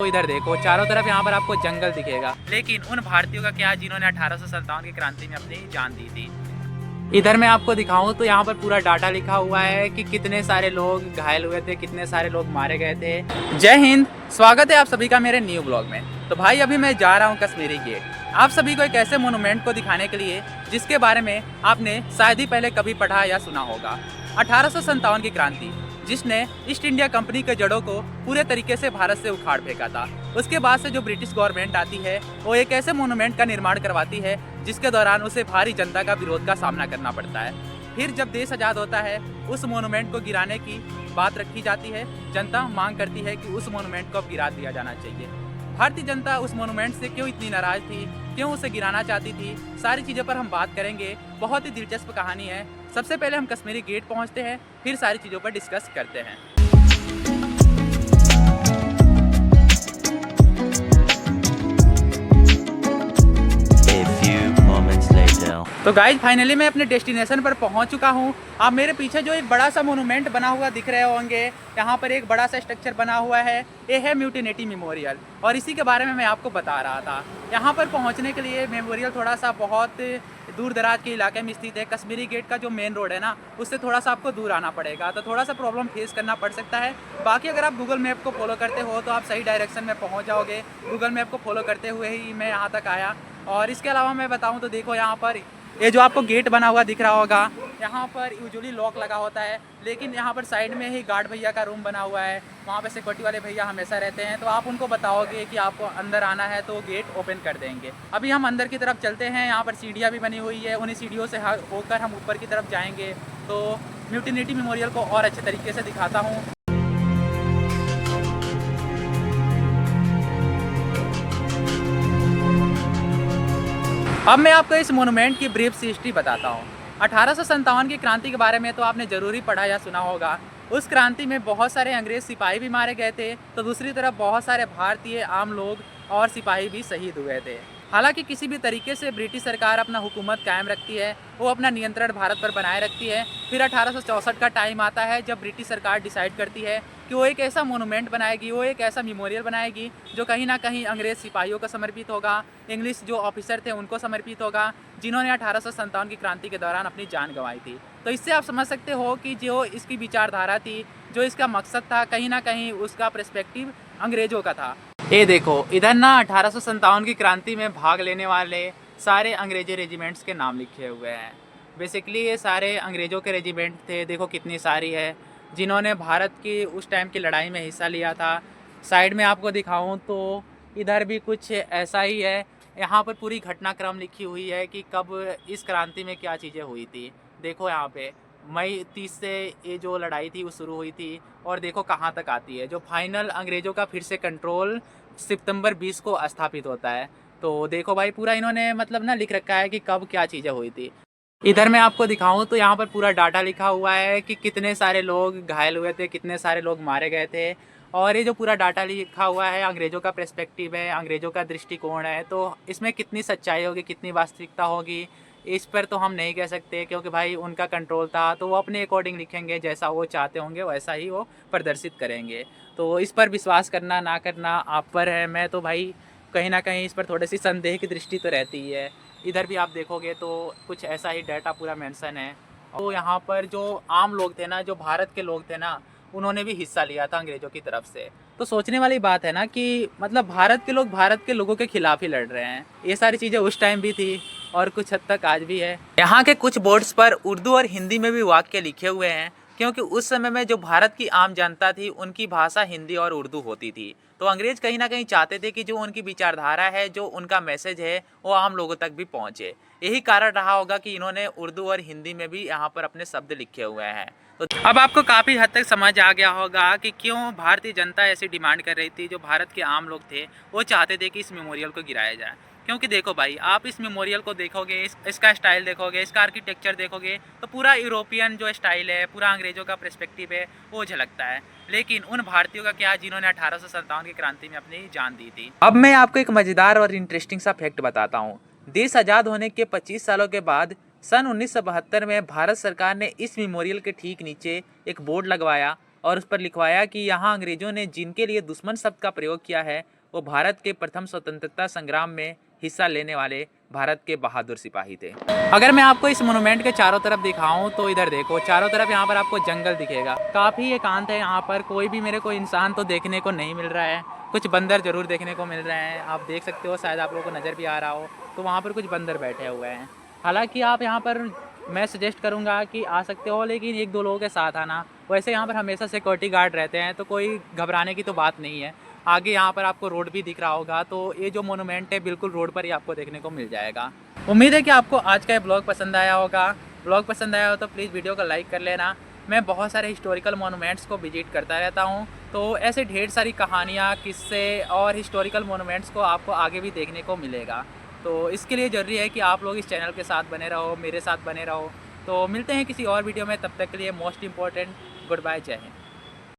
इधर देखो, चारों तरफ यहाँ पर आपको जंगल दिखेगा। लेकिन उन भारतीयों का क्या जिन्होंने 1857 की क्रांति में अपनी जान दी थी। इधर मैं आपको दिखाऊं तो यहाँ पर पूरा डाटा लिखा हुआ है कि कितने सारे लोग घायल हुए थे, कितने सारे लोग मारे गए थे। जय हिंद, स्वागत है आप सभी का मेरे न्यू ब्लॉग में। तो भाई अभी मैं जा रहा हूँ कश्मीरी गेट, आप सभी को एक ऐसे मोनूमेंट को दिखाने के लिए जिसके बारे में आपने शायद ही पहले कभी पढ़ा या सुना होगा। 1857 की क्रांति, जिसने ईस्ट इंडिया कंपनी के जड़ों को पूरे तरीके से भारत से उखाड़ फेंका था। उसके बाद से जो ब्रिटिश गवर्नमेंट आती है वो एक ऐसे मोनूमेंट का निर्माण करवाती है जिसके दौरान उसे भारी जनता का विरोध का सामना करना पड़ता है। फिर जब देश आज़ाद होता है उस मोनूमेंट को गिराने की बात रखी जाती है। जनता मांग करती है कि उस मोनूमेंट को अब गिरा दिया जाना चाहिए। भारतीय जनता उस मोनूमेंट से क्यों इतनी नाराज थी, क्यों उसे गिराना चाहती थी, सारी चीज़ों पर हम बात करेंगे। बहुत ही दिलचस्प कहानी है। सबसे पहले हम कश्मीरी गेट पहुंचते हैं, फिर सारी चीज़ों पर डिस्कस करते हैं। तो गाइज फाइनली मैं अपने डेस्टिनेशन पर पहुंच चुका हूं। आप मेरे पीछे जो एक बड़ा सा मोनूमेंट बना हुआ दिख रहे होंगे, यहाँ पर एक बड़ा सा स्ट्रक्चर बना हुआ है, ये है म्यूटिनिटी मेमोरियल। और इसी के बारे में मैं आपको बता रहा था। यहाँ पर पहुँचने के लिए मेमोरियल थोड़ा सा बहुत दूर दराज के इलाके में स्थित है। कश्मीरी गेट का जो मेन रोड है ना, उससे थोड़ा सा आपको दूर आना पड़ेगा, तो थोड़ा सा प्रॉब्लम फेस करना पड़ सकता है। बाकी अगर आप गूगल मैप को फॉलो करते हो तो आप सही डायरेक्शन में पहुँच जाओगे। गूगल मैप को फॉलो करते हुए ही मैं यहाँ तक आया। और इसके अलावा मैं बताऊँ तो देखो, यहाँ पर ये जो आपको गेट बना हुआ दिख रहा होगा, यहाँ पर यूजुअली लॉक लगा होता है, लेकिन यहाँ पर साइड में ही गार्ड भैया का रूम बना हुआ है। वहाँ पे सिक्योरिटी वाले भैया हमेशा रहते हैं, तो आप उनको बताओगे कि आपको अंदर आना है तो गेट ओपन कर देंगे। अभी हम अंदर की तरफ चलते हैं। यहाँ पर सीढ़ियाँ भी बनी हुई है, उन्हीं सीढ़ियों से होकर हम ऊपर की तरफ जाएंगे तो म्यूटिनिटी मेमोरियल को और अच्छे तरीके से दिखाता हूँ। अब मैं आपको इस मोनूमेंट की ब्रीफ सी हिस्ट्री बताता हूँ। 1857 की क्रांति के बारे में तो आपने ज़रूरी पढ़ा या सुना होगा। उस क्रांति में बहुत सारे अंग्रेज़ सिपाही भी मारे गए थे, तो दूसरी तरफ बहुत सारे भारतीय आम लोग और सिपाही भी शहीद हुए थे। हालांकि किसी भी तरीके से ब्रिटिश सरकार अपना हुकूमत कायम रखती है, वो अपना नियंत्रण भारत पर बनाए रखती है। फिर 1864 का टाइम आता है जब ब्रिटिश सरकार डिसाइड करती है कि वो एक ऐसा मोनूमेंट बनाएगी, वो एक ऐसा मेमोरियल बनाएगी जो कहीं ना कहीं अंग्रेज़ सिपाहियों को समर्पित होगा, इंग्लिश जो ऑफिसर थे उनको समर्पित होगा, जिन्होंने 1857 की क्रांति के दौरान अपनी जान गंवाई थी। तो इससे आप समझ सकते हो कि जो इसकी विचारधारा थी, जो इसका मकसद था, कहीं ना कहीं उसका पर्सपेक्टिव अंग्रेज़ों का था। ये देखो इधर ना 1857 की क्रांति में भाग लेने वाले सारे अंग्रेजी रेजिमेंट्स के नाम लिखे हुए हैं। बेसिकली ये सारे अंग्रेज़ों के रेजिमेंट थे। देखो कितनी सारी है जिन्होंने भारत की उस टाइम की लड़ाई में हिस्सा लिया था। साइड में आपको दिखाऊं तो इधर भी कुछ ऐसा ही है। यहाँ पर पूरी घटनाक्रम लिखी हुई है कि कब इस क्रांति में क्या चीज़ें हुई थी। देखो यहाँ पे मई 30 से ये जो लड़ाई थी वो शुरू हुई थी, और देखो कहाँ तक आती है। जो फाइनल अंग्रेज़ों का फिर से कंट्रोल सितंबर 20 को स्थापित होता है। तो देखो भाई पूरा इन्होंने मतलब ना लिख रखा है कि कब क्या चीज़ें हुई थी। इधर मैं आपको दिखाऊं तो यहाँ पर पूरा डाटा लिखा हुआ है कि कितने सारे लोग घायल हुए थे, कितने सारे लोग मारे गए थे। और ये जो पूरा डाटा लिखा हुआ है अंग्रेज़ों का पर्सपेक्टिव है, अंग्रेज़ों का दृष्टिकोण है, तो इसमें कितनी सच्चाई होगी, कितनी वास्तविकता होगी, इस पर तो हम नहीं कह सकते, क्योंकि भाई उनका कंट्रोल था तो वो अपने अकॉर्डिंग लिखेंगे, जैसा वो चाहते होंगे वैसा ही वो प्रदर्शित करेंगे। तो इस पर विश्वास करना ना करना आप पर है। मैं तो भाई कहीं ना कहीं इस पर थोड़ी सी संदेह की दृष्टि तो रहती ही है। इधर भी आप देखोगे तो कुछ ऐसा ही डाटा पूरा मेंशन है। तो यहाँ पर जो आम लोग थे ना, जो भारत के लोग थे ना, उन्होंने भी हिस्सा लिया था अंग्रेज़ों की तरफ से। तो सोचने वाली बात है ना कि मतलब भारत के लोग भारत के लोगों के खिलाफ ही लड़ रहे हैं। ये सारी चीज़ें उस टाइम भी थी और कुछ हद तक आज भी है। यहाँ के कुछ बोर्ड्स पर उर्दू और हिंदी में भी वाक्य लिखे हुए हैं, क्योंकि उस समय में जो भारत की आम जनता थी उनकी भाषा हिंदी और उर्दू होती थी। तो अंग्रेज़ कहीं ना कहीं चाहते थे कि जो उनकी विचारधारा है, जो उनका मैसेज है, वो आम लोगों तक भी पहुँचे। यही कारण रहा होगा कि इन्होंने उर्दू और हिंदी में भी यहाँ पर अपने शब्द लिखे हुए हैं। तो अब आपको काफ़ी हद तक समझ आ गया होगा कि क्यों भारतीय जनता ऐसी डिमांड कर रही थी। जो भारत के आम लोग थे वो चाहते थे कि इस मेमोरियल को गिराया जाए। क्योंकि देखो भाई, आप इस मेमोरियल को देखोगे, इसका स्टाइल देखोगे, इसका आर्किटेक्चर देखोगे, तो पूरा यूरोपियन जो स्टाइल है, पूरा अंग्रेज़ों का पर्सपेक्टिव है, वो झलकता है। लेकिन उन भारतीयों का क्या जिन्होंने 1857 की क्रांति में अपनी जान दी थी। अब मैं आपको एक मज़ेदार और इंटरेस्टिंग सा फैक्ट बताता हूँ। देश आज़ाद होने के 25 सालों के बाद सन 1972 में भारत सरकार ने इस मेमोरियल के ठीक नीचे एक बोर्ड लगवाया और उस पर लिखवाया कि यहाँ अंग्रेज़ों ने जिनके लिए दुश्मन शब्द का प्रयोग किया है वो भारत के प्रथम स्वतंत्रता संग्राम में हिस्सा लेने वाले भारत के बहादुर सिपाही थे। अगर मैं आपको इस मोनूमेंट के चारों तरफ दिखाऊं तो इधर देखो, चारों तरफ यहाँ पर आपको जंगल दिखेगा। काफ़ी एकांत है यहाँ पर, कोई भी मेरे को इंसान तो देखने को नहीं मिल रहा है। कुछ बंदर ज़रूर देखने को मिल रहे हैं, आप देख सकते हो, शायद आप लोगों को नज़र भी आ रहा हो। तो वहाँ पर कुछ बंदर बैठे हुए हैं। हालांकि आप यहाँ पर, मैं सजेस्ट करूँगा कि आ सकते हो, लेकिन 1-2 लोगों के साथ आना। वैसे यहाँ पर हमेशा सिक्योरिटी गार्ड रहते हैं, तो कोई घबराने की तो बात नहीं है। आगे यहाँ पर आपको रोड भी दिख रहा होगा, तो ये जो मोनूमेंट है बिल्कुल रोड पर ही आपको देखने को मिल जाएगा। उम्मीद है कि आपको आज का ये ब्लॉग पसंद आया होगा। ब्लॉग पसंद आया हो तो प्लीज़ वीडियो को लाइक कर लेना। मैं बहुत सारे हिस्टोरिकल मोनूमेंट्स को विजिट करता रहता हूँ, तो ऐसे ढेर सारी कहानियाँ, किस्से और हिस्टोरिकल मोनूमेंट्स को आपको आगे भी देखने को मिलेगा। तो इसके लिए ज़रूरी है कि आप लोग इस चैनल के साथ बने रहो, मेरे साथ बने रहो। तो मिलते हैं किसी और वीडियो में, तब तक के लिए मोस्ट इम्पॉर्टेंट गुड बाय, जय हिंद।